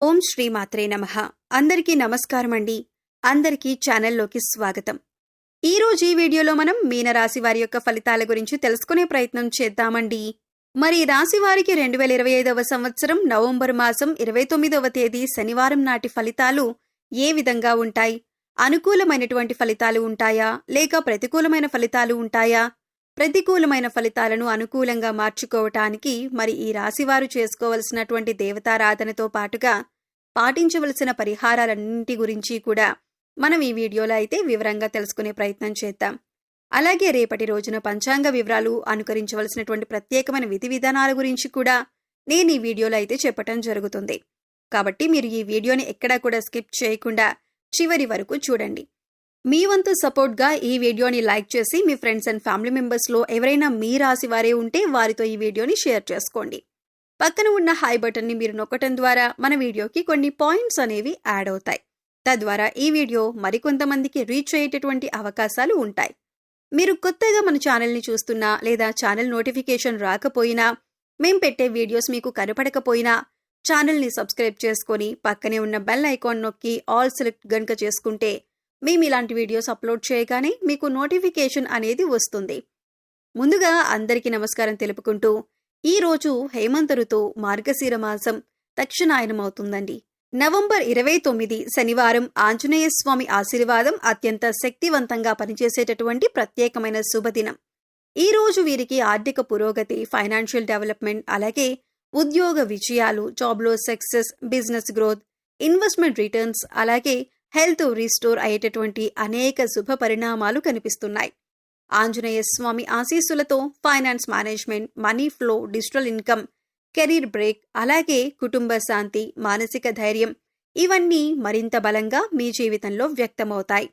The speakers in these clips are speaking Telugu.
ఓం శ్రీ మాత్రే నమః. అందరికీ నమస్కారం అండి. అందరికీ ఛానల్లోకి స్వాగతం. ఈ రోజు ఈ వీడియోలో మనం మీనరాశి వారి యొక్క ఫలితాల గురించి తెలుసుకునే ప్రయత్నం చేద్దామండి. మరి రాశి వారికి 2025వ సంవత్సరం నవంబర్ మాసం 29వ తేదీ శనివారం నాటి ఫలితాలు ఏ విధంగా ఉంటాయి? అనుకూలమైనటువంటి ఫలితాలు ఉంటాయా లేక ప్రతికూలమైన ఫలితాలు ఉంటాయా? ప్రతికూలమైన ఫలితాలను అనుకూలంగా మార్చుకోవటానికి మరి ఈ రాశివారు చేసుకోవలసినటువంటి దేవతారాధనతో పాటుగా పాటించవలసిన పరిహారాలన్నింటి గురించి కూడా మనం ఈ వీడియోలో అయితే వివరంగా తెలుసుకునే ప్రయత్నం చేద్దాం. అలాగే రేపటి రోజున పంచాంగ వివరాలు, అనుకరించవలసినటువంటి ప్రత్యేకమైన విధి విధానాల గురించి కూడా నేను ఈ వీడియోలో అయితే చెప్పటం జరుగుతుంది. కాబట్టి మీరు ఈ వీడియోని ఎక్కడా కూడా స్కిప్ చేయకుండా చివరి వరకు చూడండి. మీ వంతు సపోర్ట్గా ఈ వీడియోని లైక్ చేసి మీ ఫ్రెండ్స్ అండ్ ఫ్యామిలీ మెంబర్స్లో ఎవరైనా మీ రాశి వారే ఉంటే వారితో ఈ వీడియోని షేర్ చేసుకోండి. పక్కన ఉన్న హై బటన్ని మీరు నొక్కటం ద్వారా మన వీడియోకి కొన్ని పాయింట్స్ అనేవి యాడ్ అవుతాయి. తద్వారా ఈ వీడియో మరికొంతమందికి రీచ్ అయ్యేటటువంటి అవకాశాలు ఉంటాయి. మీరు కొత్తగా మన ఛానల్ని చూస్తున్నా లేదా ఛానల్ నోటిఫికేషన్ రాకపోయినా, మేం పెట్టే వీడియోస్ మీకు కనపడకపోయినా ఛానల్ని సబ్స్క్రైబ్ చేసుకొని పక్కనే ఉన్న బెల్ ఐకాన్ నొక్కి ఆల్ సెలెక్ట్ గనుక చేసుకుంటే మేము ఇలాంటి వీడియోస్ అప్లోడ్ చేయగానే మీకు నోటిఫికేషన్ అనేది వస్తుంది. ముందుగా అందరికీ నమస్కారం తెలుపుకుంటూ ఈ రోజు హేమంత ఋతువు మార్గశిర మాసం దక్షిణాయనం అవుతుందండి. నవంబర్ 29 శనివారం ఆంజనేయ స్వామి ఆశీర్వాదం అత్యంత శక్తివంతంగా పనిచేసేటటువంటి ప్రత్యేకమైన శుభదినం. ఈ రోజు వీరికి ఆర్థిక పురోగతి, ఫైనాన్షియల్ డెవలప్మెంట్, అలాగే ఉద్యోగ విజయాలు, జాబ్లో success, business growth, investment returns, అలాగే హెల్త్ రీస్టోర్ అయ్యేటటువంటి అనేక శుభ పరిణామాలు కనిపిస్తున్నాయి. ఆంజనేయ స్వామి ఆశీస్సులతో finance management, money flow, digital income, career break, అలాగే కుటుంబ శాంతి, మానసిక ధైర్యం ఇవన్నీ మరింత బలంగా మీ జీవితంలో వ్యక్తమవుతాయి.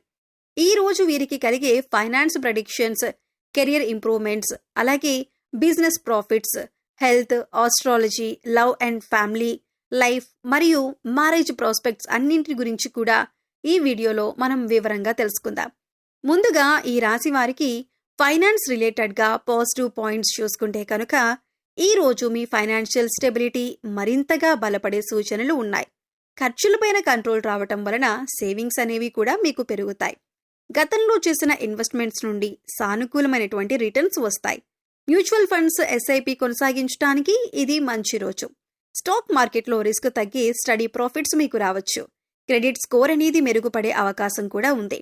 ఈ రోజు వీరికి కలిగే ఫైనాన్స్ ప్రెడిక్షన్స్, కెరియర్ ఇంప్రూవ్మెంట్స్, అలాగే business profits, health, astrology, love and family life మరియు మ్యారేజ్ ప్రాస్పెక్ట్స్ అన్నింటి గురించి కూడా ఈ వీడియోలో మనం వివరంగా తెలుసుకుందాం. ముందుగా ఈ రాశి వారికి ఫైనాన్స్ రిలేటెడ్గా పాజిటివ్ పాయింట్స్ చూసుకుంటే కనుక ఈ రోజు మీ ఫైనాన్షియల్ స్టెబిలిటీ మరింతగా బలపడే సూచనలు ఉన్నాయి. ఖర్చులపైన కంట్రోల్ రావటం వలన సేవింగ్స్ అనేవి కూడా మీకు పెరుగుతాయి. గతంలో చేసిన ఇన్వెస్ట్మెంట్స్ నుండి సానుకూలమైనటువంటి రిటర్న్స్ వస్తాయి. మ్యూచువల్ ఫండ్స్, ఎస్ఐపి కొనసాగించడానికి ఇది మంచి రోజు. స్టాక్ మార్కెట్లో రిస్క్ తగ్గి స్టడీ ప్రాఫిట్స్ మీకు రావచ్చు. క్రెడిట్ స్కోర్ అనేది మెరుగుపడే అవకాశం కూడా ఉంది.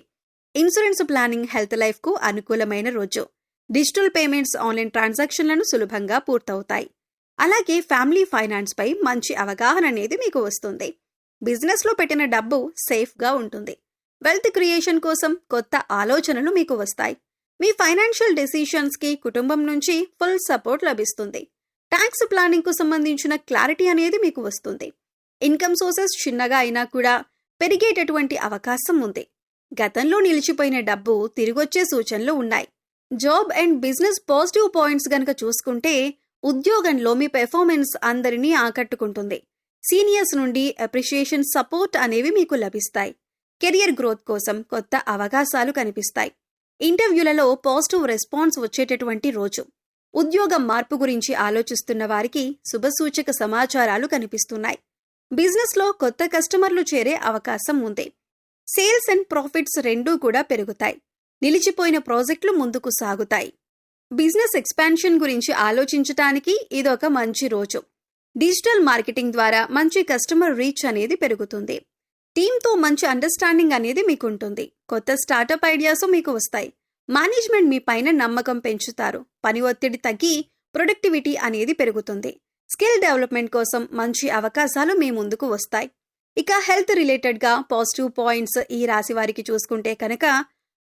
ఇన్సూరెన్స్ ప్లానింగ్, హెల్త్ లైఫ్కు అనుకూలమైన రోజు. డిజిటల్ పేమెంట్స్, ఆన్లైన్ ట్రాన్సాక్షన్లను సులభంగా పూర్తవుతాయి. అలాగే ఫ్యామిలీ ఫైనాన్స్ పై మంచి అవగాహన అనేది మీకు వస్తుంది. బిజినెస్లో పెట్టిన డబ్బు సేఫ్గా ఉంటుంది. వెల్త్ క్రియేషన్ కోసం కొత్త ఆలోచనలు మీకు వస్తాయి. మీ ఫైనాన్షియల్ డెసిషన్స్కి కుటుంబం నుంచి ఫుల్ సపోర్ట్ లభిస్తుంది. ట్యాక్స్ ప్లానింగ్ కు సంబంధించిన క్లారిటీ అనేది మీకు వస్తుంది. ఇన్కమ్ సోర్సెస్ చిన్నగా అయినా కూడా పెరిగేటటువంటి అవకాశం ఉంది. గతంలో నిలిచిపోయిన డబ్బు తిరిగొచ్చే సూచనలు ఉన్నాయి. Job and business positive points గనక చూసుకుంటే ఉద్యోగంలో మీ పెర్ఫార్మెన్స్ అందరినీ ఆకట్టుకుంటుంది. సీనియర్స్ నుండి అప్రిషియేషన్, సపోర్ట్ అనేవి మీకు లభిస్తాయి. కెరియర్ గ్రోత్ కోసం కొత్త అవకాశాలు కనిపిస్తాయి. ఇంటర్వ్యూలలో పాజిటివ్ రెస్పాన్స్ వచ్చేటటువంటి రోజు. ఉద్యోగ మార్పు గురించి ఆలోచిస్తున్న వారికి శుభసూచక సమాచారాలు కనిపిస్తున్నాయి. బిజినెస్లో కొత్త కస్టమర్లు చేరే అవకాశం ఉంది. సేల్స్ అండ్ ప్రాఫిట్స్ రెండూ కూడా పెరుగుతాయి. నిలిచిపోయిన ప్రాజెక్టులు ముందుకు సాగుతాయి. బిజినెస్ ఎక్స్పాన్షన్ గురించి ఆలోచించటానికి ఇదొక మంచి రోజు. డిజిటల్ మార్కెటింగ్ ద్వారా మంచి కస్టమర్ రీచ్ అనేది పెరుగుతుంది. టీంతో మంచి అండర్స్టాండింగ్ అనేది మీకుంటుంది. కొత్త స్టార్టప్ ఐడియాస్ మీకు వస్తాయి. మేనేజ్మెంట్ మీ పైన నమ్మకం పెంచుతారు. పని ఒత్తిడి తగ్గి ప్రొడక్టివిటీ అనేది పెరుగుతుంది. స్కిల్ డెవలప్మెంట్ కోసం మంచి అవకాశాలు మీ ముందుకు వస్తాయి. ఇక హెల్త్ రిలేటెడ్గా పాజిటివ్ పాయింట్స్ ఈ రాశి వారికి చూసుకుంటే కనుక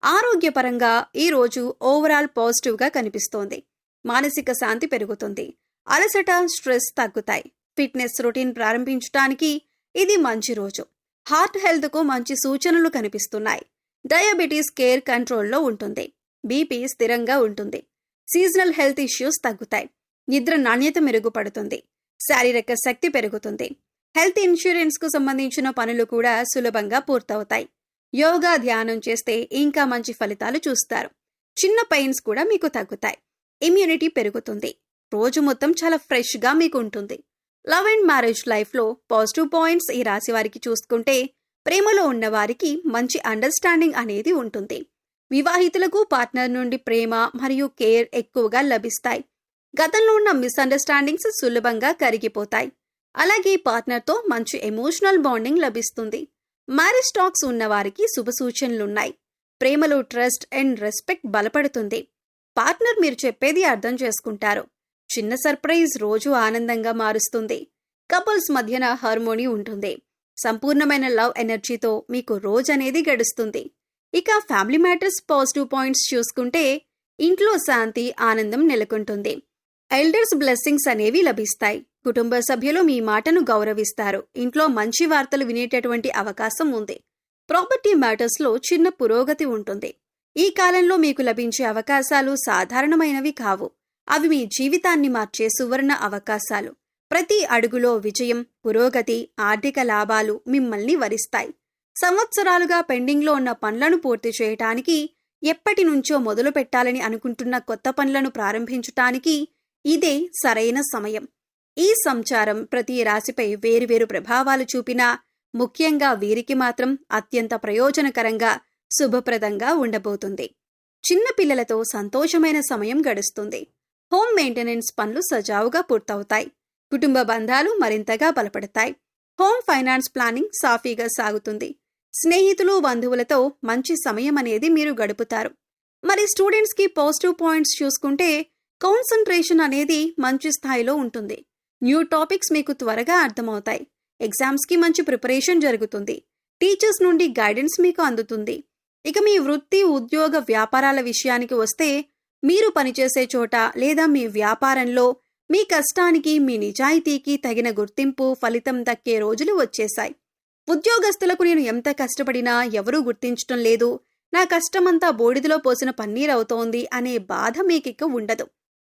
ఆరోగ్యపరంగా ఈ రోజు ఓవరాల్ పాజిటివ్గా కనిపిస్తోంది. మానసిక శాంతి పెరుగుతుంది. అలసట, స్ట్రెస్ తగ్గుతాయి. ఫిట్నెస్ రొటీన్ ప్రారంభించడానికి ఇది మంచి రోజు. హార్ట్ హెల్త్కు మంచి సూచనలు కనిపిస్తున్నాయి. డయాబెటీస్ కేర్ కంట్రోల్లో ఉంటుంది. బీపీ స్థిరంగా ఉంటుంది. సీజనల్ హెల్త్ ఇష్యూస్ తగ్గుతాయి. నిద్ర నాణ్యత మెరుగుపడుతుంది. శారీరక శక్తి పెరుగుతుంది. హెల్త్ ఇన్సూరెన్స్కు సంబంధించిన పనులు కూడా సులభంగా పూర్తవుతాయి. యోగా, ధ్యానం చేస్తే ఇంకా మంచి ఫలితాలు చూస్తారు. చిన్న పెయిన్స్ కూడా మీకు తగ్గుతాయి. ఇమ్యూనిటీ పెరుగుతుంది. రోజు మొత్తం చాలా ఫ్రెష్గా మీకు ఉంటుంది. లవ్ అండ్ మ్యారేజ్ లైఫ్లో పాజిటివ్ పాయింట్స్ ఈ రాశి వారికి చూసుకుంటే ప్రేమలో ఉన్న వారికి మంచి అండర్స్టాండింగ్ అనేది ఉంటుంది. వివాహితులకు పార్ట్నర్ నుండి ప్రేమ మరియు కేర్ ఎక్కువగా లభిస్తాయి. గతంలో ఉన్న మిస్అండర్స్టాండింగ్స్ సులభంగా కరిగిపోతాయి. అలాగే పార్ట్నర్తో మంచి ఎమోషనల్ బాండింగ్ లభిస్తుంది. మ్యారేజ్ టాక్స్ ఉన్న వారికి శుభ సూచనలున్నాయి. ప్రేమలో ట్రస్ట్ అండ్ రెస్పెక్ట్ బలపడుతుంది. పార్ట్నర్ మీరు చెప్పేది అర్థం చేసుకుంటారు. చిన్న సర్ప్రైజ్ రోజు ఆనందంగా మారుస్తుంది. కపుల్స్ మధ్యన హార్మోనీ ఉంటుంది. సంపూర్ణమైన లవ్ ఎనర్జీతో మీకు రోజనేది గడుస్తుంది. ఇక ఫ్యామిలీ మ్యాటర్స్ పాజిటివ్ పాయింట్స్ చూసుకుంటే ఇంట్లో శాంతి, ఆనందం నెలకొంటుంది. ఎల్డర్స్ బ్లెస్సింగ్స్ అనేవి లభిస్తాయి. కుటుంబ సభ్యులు మీ మాటను గౌరవిస్తారు. ఇంట్లో మంచి వార్తలు వినేటటువంటి అవకాశం ఉంది. ప్రాపర్టీ మ్యాటర్స్లో చిన్న పురోగతి ఉంటుంది. ఈ కాలంలో మీకు లభించే అవకాశాలు సాధారణమైనవి కావు. అవి మీ జీవితాన్ని మార్చే సువర్ణ అవకాశాలు. ప్రతి అడుగులో విజయం, పురోగతి, ఆర్థిక లాభాలు మిమ్మల్ని వరిస్తాయి. సంవత్సరాలుగా పెండింగ్లో ఉన్న పనులను పూర్తి చేయటానికి, ఎప్పటి నుంచో మొదలు పెట్టాలని అనుకుంటున్న కొత్త పనులను ప్రారంభించటానికి ఇదే సరైన సమయం. ఈ సంచారం ప్రతి రాశిపై వేరువేరు ప్రభావాలు చూపినా ముఖ్యంగా వీరికి మాత్రం అత్యంత ప్రయోజనకరంగా, శుభప్రదంగా ఉండబోతుంది. చిన్న పిల్లలతో సంతోషమైన సమయం గడుస్తుంది. హోమ్ మెయింటెనెన్స్ పనులు సజావుగా పూర్తవుతాయి. కుటుంబ బంధాలు మరింతగా బలపడతాయి. హోమ్ ఫైనాన్స్ ప్లానింగ్ సాఫీగా సాగుతుంది. స్నేహితులు, బంధువులతో మంచి సమయం అనేది మీరు గడుపుతారు. మరి స్టూడెంట్స్కి పాజిటివ్ పాయింట్స్ చూసుకుంటే కాన్సంట్రేషన్ అనేది మంచి స్థాయిలో ఉంటుంది. న్యూ టాపిక్స్ మీకు త్వరగా అర్థమవుతాయి. ఎగ్జామ్స్కి మంచి ప్రిపరేషన్ జరుగుతుంది. టీచర్స్ నుండి గైడెన్స్ మీకు అందుతుంది. ఇక మీ వృత్తి, ఉద్యోగ, వ్యాపారాల విషయానికి వస్తే మీరు పనిచేసే చోట లేదా మీ వ్యాపారంలో మీ కష్టానికి, మీ నిజాయితీకి తగిన గుర్తింపు, ఫలితం దక్కే రోజులు వచ్చేశాయి. ఉద్యోగస్తులకు నేను ఎంత కష్టపడినా ఎవరూ గుర్తించటం లేదు, నా కష్టమంతా బూడిదలో పోసిన పన్నీరవుతోంది అనే బాధ మీకిక ఉండదు.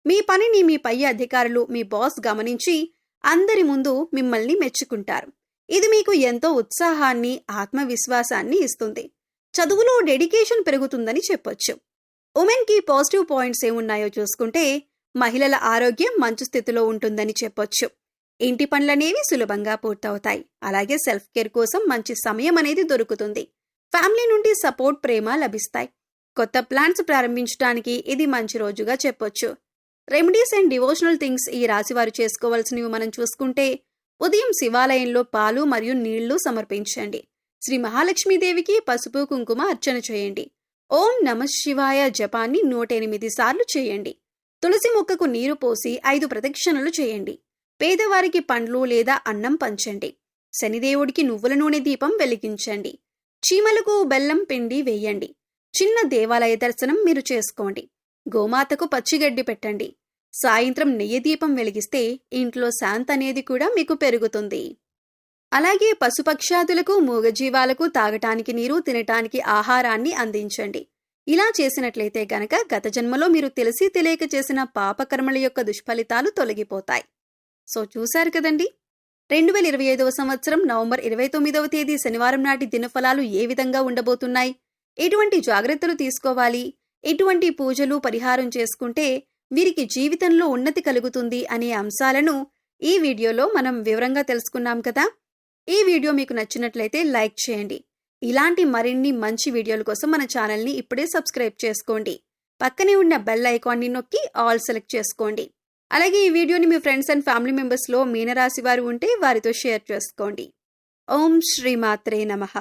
మీ పనిని మీ పై అధికారులు, మీ బాస్ గమనించి అందరి ముందు మిమ్మల్ని మెచ్చుకుంటారు. ఇది మీకు ఎంతో ఉత్సాహాన్ని, ఆత్మవిశ్వాసాన్ని ఇస్తుంది. చదువులో డెడికేషన్ పెరుగుతుందని చెప్పొచ్చు. ఉమెన్కి పాజిటివ్ పాయింట్స్ ఏమున్నాయో చూసుకుంటే మహిళల ఆరోగ్యం మంచి స్థితిలో ఉంటుందని చెప్పొచ్చు. ఇంటి పనులనేవి సులభంగా పూర్తవుతాయి. అలాగే సెల్ఫ్ కేర్ కోసం మంచి సమయం అనేది దొరుకుతుంది. ఫ్యామిలీ నుండి సపోర్ట్, ప్రేమ లభిస్తాయి. కొత్త ప్లాన్స్ ప్రారంభించడానికి ఇది మంచి రోజుగా చెప్పొచ్చు. రెమెడీస్ అండ్ డివోషనల్ థింగ్స్ ఈ రాశివారు చేసుకోవాల్సినవి మనం చూసుకుంటే ఉదయం శివాలయంలో పాలు మరియు నీళ్లు సమర్పించండి. శ్రీ మహాలక్ష్మీదేవికి పసుపు, కుంకుమ అర్చన చేయండి. ఓం నమః శివాయ జపాన్ని 108 సార్లు చేయండి. తులసి మొక్కకు నీరు పోసి 5 ప్రదక్షిణలు చేయండి. పేదవారికి పండ్లు లేదా అన్నం పంచండి. శనిదేవుడికి నువ్వుల నూనె దీపం వెలిగించండి. చీమలకు బెల్లం పిండి వేయండి. చిన్న దేవాలయ దర్శనం మీరు చేసుకోండి. గోమాతకు పచ్చిగడ్డి పెట్టండి. సాయంత్రం నెయ్యి దీపం వెలిగిస్తే ఇంట్లో శాంతి అనేది కూడా మీకు పెరుగుతుంది. అలాగే పశుపక్షాదులకు, మూగజీవాలకు తాగటానికి నీరు, తినటానికి ఆహారాన్ని అందించండి. ఇలా చేసినట్లయితే గనక గత జన్మలో మీరు తెలిసి తెలియక చేసిన పాపకర్మల యొక్క దుష్ఫలితాలు తొలగిపోతాయి. సో చూశారు కదండి, 2025వ సంవత్సరం నవంబర్ 29వ తేదీ శనివారం నాటి దినఫలాలు ఏ విధంగా ఉండబోతున్నాయి, ఎటువంటి జాగ్రత్తలు తీసుకోవాలి, ఎటువంటి పూజలు, పరిహారం చేసుకుంటే వీరికి జీవితంలో ఉన్నతి కలుగుతుంది అనే అంశాలను ఈ వీడియోలో మనం వివరంగా తెలుసుకున్నాం కదా. ఈ వీడియో మీకు నచ్చినట్లయితే లైక్ చేయండి. ఇలాంటి మరిన్ని మంచి వీడియోల కోసం మన ఛానల్ని ఇప్పుడే సబ్స్క్రైబ్ చేసుకోండి. పక్కనే ఉన్న బెల్ ఐకాన్ని నొక్కి ఆల్ సెలెక్ట్ చేసుకోండి. అలాగే ఈ వీడియోని మీ ఫ్రెండ్స్ అండ్ ఫ్యామిలీ మెంబర్స్లో మీనరాశి వారు ఉంటే వారితో షేర్ చేసుకోండి. ఓం శ్రీమాత్రే నమః.